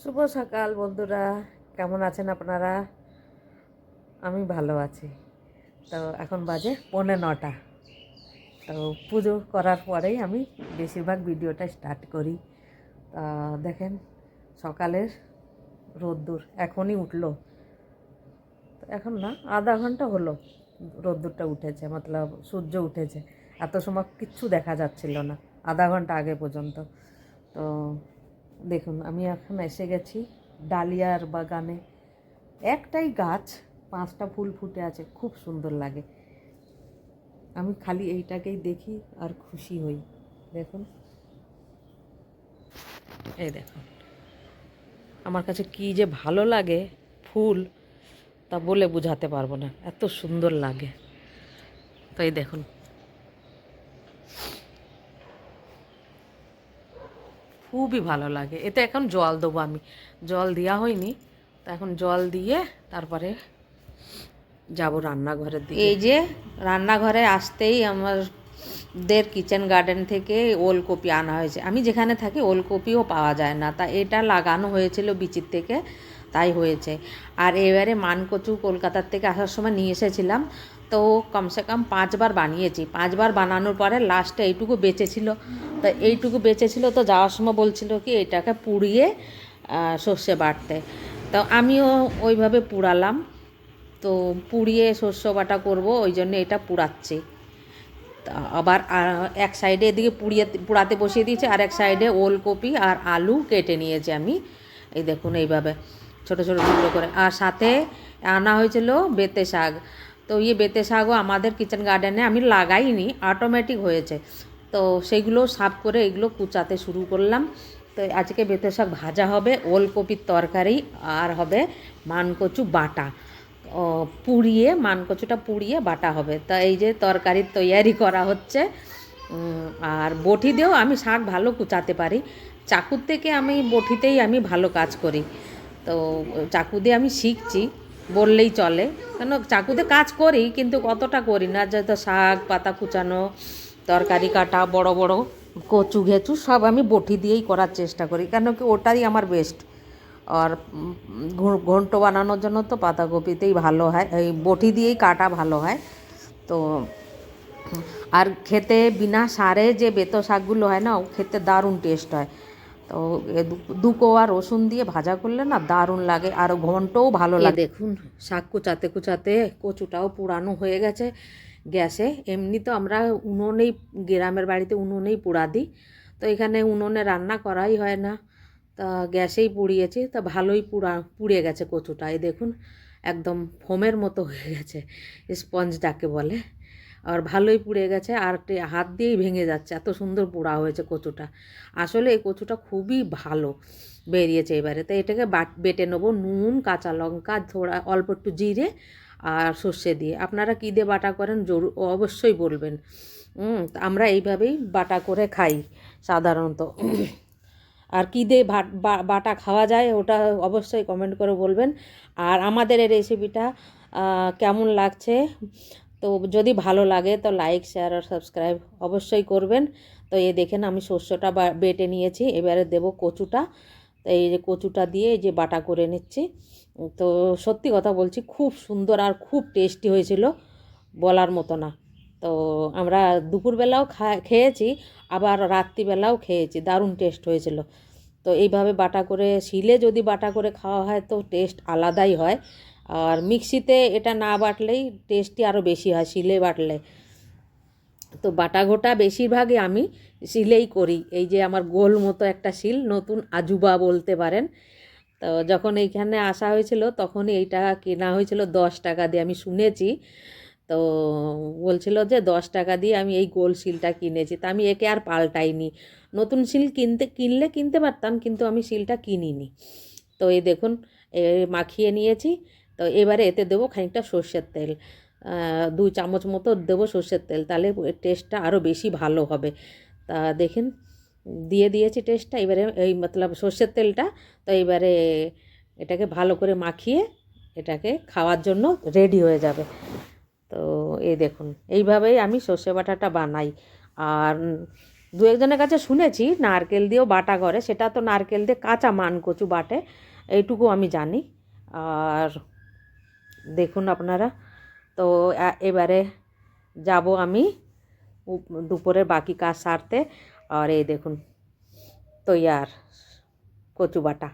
শুভ সকাল বন্ধুরা, কেমন আছেন আপনারা? আমি ভালো আছি। তো এখন বাজে 9:45। তো পুজো করার পরেই আমি বেশিরভাগ ভিডিওটা স্টার্ট করি। তা দেখেন সকালের রোদ্দুর এখনই উঠলো। তো এখন না, আধা ঘন্টা হলো রোদ্দুরটা উঠেছে, মতলব সূর্য উঠেছে। এত সময় কিচ্ছু দেখা যাচ্ছিল না আধা ঘন্টা আগে পর্যন্ত। তো দেখুন আমি এখন এসে গেছি ডালিয়ার বাগানে। একটাই গাছ, 5টা ফুল ফুটে আছে, খুব সুন্দর লাগে। আমি খালি এইটাকেই দেখি আর খুশি হই। দেখুন, এই দেখুন আমার কাছে কি যে ভালো লাগে ফুল, তা বলে বোঝাতে পারবো না, এত সুন্দর লাগে। তো এই দেখুন, খুবই ভালো লাগে। এতে এখন জল দেবো, আমি জল দেওয়া হয়নি, তা এখন জল দিয়ে তারপরে যাব রান্নাঘরের দিকে। এই যে রান্নাঘরে আসতেই আমাদের কিচেন গার্ডেন থেকে ওলকপি আনা হয়েছে। আমি যেখানে থাকি ওলকপিও পাওয়া যায় না, তা এটা লাগানো হয়েছিল বিচির থেকে, তাই হয়েছে। আর এবারে মানকচু কলকাতার থেকে আসার সময় নিয়ে এসেছিলাম, তো কমসে কম 5বার বানিয়েছি। 5বার বানানোর পরে লাস্টে এইটুকু বেঁচেছিল। তো এইটুকু বেঁচেছিল, তো যাওয়ার সময় বলছিল কি এটাকে পুড়িয়ে সর্ষে বাটতে। তো আমিও ওইভাবে পুড়ালাম। তো পুড়িয়ে শস্য বাটা করব, ওই জন্য এটা পুড়াচ্ছি। তা আবার এক সাইডে এদিকে পুড়াতে বসিয়ে দিয়েছি, আর এক সাইডে ওলকপি আর আলু কেটে নিয়েছি আমি। এই দেখুন এইভাবে ছোটো ছোটো টুকরো করে। আর সাথে আনা হয়েছিল বেতে শাক। তো বেতে শাকও আমাদের কিচেন গার্ডেনে আমি লাগাইনি, অটোমেটিক হয়েছে। তো সেইগুলো সাফ করে এগুলো কুচাতে শুরু করলাম। তো আজকে বেতে শাক ভাজা হবে, ওলকপির তরকারি, আর হবে মানকচু বাটা। পুড়িয়ে মানকচুটা পুড়িয়ে বাটা হবে। তা এই যে তরকারির তৈয়ারি করা হচ্ছে। আর বটি দিয়েও আমি শাক ভালো কুচাতে পারি, চাকুর থেকে আমি বটিতেই আমি ভালো কাজ করি। তো চাকু দিয়ে আমি শিখছি বললেই চলে, কেন চাকুতে কাজ করি কিন্তু অতটা করি না। যত শাক পাতা কুচানো, তরকারি কাটা, বড় বড় কচু ঘেঁচু সব আমি বটি দিয়েই করার চেষ্টা করি, কেন কি ওটাই আমার বেস্ট। আর ঘন্ট বানানোর জন্য তো পাতাকপিতেই ভালো হয়, এই বটি দিয়েই কাটা ভালো হয়। তো আর খেতে বিনা সারে যে বেতো শাকগুলো হয় না, ও খেতে দারুণ টেস্ট হয়। তো দু কোয়া রসুন দিয়ে ভাজা করলে না দারুণ লাগে, আর ঘন্টও ভালো লাগে। দেখুন শাক কুচাতে কুচাতে কচুটাও পুরানো হয়ে গেছে গ্যাসে। এমনি তো আমরা উনুনেই, গ্রামের বাড়িতে উনুনেই পোড়া দিই, তো এখানে উনুনে রান্না করাই হয় না, তা গ্যাসেই পুড়িয়েছি। তা ভালোই পুড়ে গেছে কচুটা। এই দেখুন একদম ফোমের মতো হয়ে গেছে, স্পঞ্জ যাকে বলে। আর ভালোই পুড়ে গেছে, আর হাত দিয়েই ভেঙে যাচ্ছে, এত সুন্দর পোড়া হয়েছে কচুটা। আসলে এই কচুটা খুবই ভালো বেরিয়েছে এবারে। তো এটাকে বেটে নেবো, নুন কাঁচা লঙ্কা থোড়া অল্প একটু জিরে আর সর্ষে দিয়ে। আপনারা কী দিয়ে বাটা করেন অবশ্যই বলবেন। আমরা এইভাবেই বাটা করে খাই সাধারণত। আর কী দিয়ে বাটা খাওয়া যায় ওটা অবশ্যই কমেন্ট করে বলবেন। আর আমাদের এই রেসিপিটা কেমন লাগছে, তো যদি ভালো লাগে তো লাইক শেয়ার আর সাবস্ক্রাইব অবশ্যই করবেন। তো এই দেখেন আমি শস্যটা বেটে নিয়েছি, এবারে দেব কচুটা। তো এই যে কচুটা দিয়ে এই যে বাটা করে নিচ্ছি। তো সত্যি কথা বলছি, খুব সুন্দর আর খুব টেস্টি হয়েছিল, বলার মতো না। তো আমরা দুপুরবেলাও খেয়েছি, আবার রাত্রিবেলাও খেয়েছি, দারুণ টেস্ট হয়েছিল। তো এইভাবে বাটা করে শিলে যদি বাটা করে খাওয়া হয় তো টেস্ট আলাদাই হয়। আর মিক্সিতে এটা না বাটলেই টেস্টই আরও বেশি হয় শিলে বাটলে। তো বাটা ঘোটা বেশিরভাগই আমি শিলেই করি। এই যে আমার গোল মতো একটা শিল, নতুন আজুবা বলতে পারেন। তো যখন এইখানে আসা হয়েছিল তখনই এইটা কেনা হয়েছিল 10 টাকা দিয়ে, আমি শুনেছি। তো বলছিল যে 10 টাকা দিয়ে আমি এই গোল শিলটা কিনেছি, তা আমি একে আর পাল্টাইনি। নতুন শিল কিনলে কিনতে পারতাম, কিন্তু আমি শিলটা কিনিনি। তো এই দেখুন মাখিয়ে নিয়েছি। তো এবারে এতে দেবো খানিকটা সর্ষের তেল, 2 চামচ মতো দেবো সর্ষের তেল, তাহলে টেস্টটা আরও বেশি ভালো হবে। তা দেখেন দিয়ে দিয়েছি টেস্টটা, এবারে এই মতলব সর্ষের তেলটা। তো এবারে এটাকে ভালো করে মাখিয়ে এটাকে খাওয়ার জন্য রেডি হয়ে যাবে। তো এই দেখুন এইভাবেই আমি সর্ষে বাটাটা বানাই। আর দু একজনের কাছে শুনেছি নারকেল দিয়েও বাটা করে, সেটা তো নারকেল দিয়ে কাঁচা মান কচু বাটে, এইটুকু আমি জানি। আর দেখুন আপনারা, তো এবারে যাব আমি দুপুরের বাকি কাজ সারতে। আর এই দেখুন তৈয়ার কচু বাটা।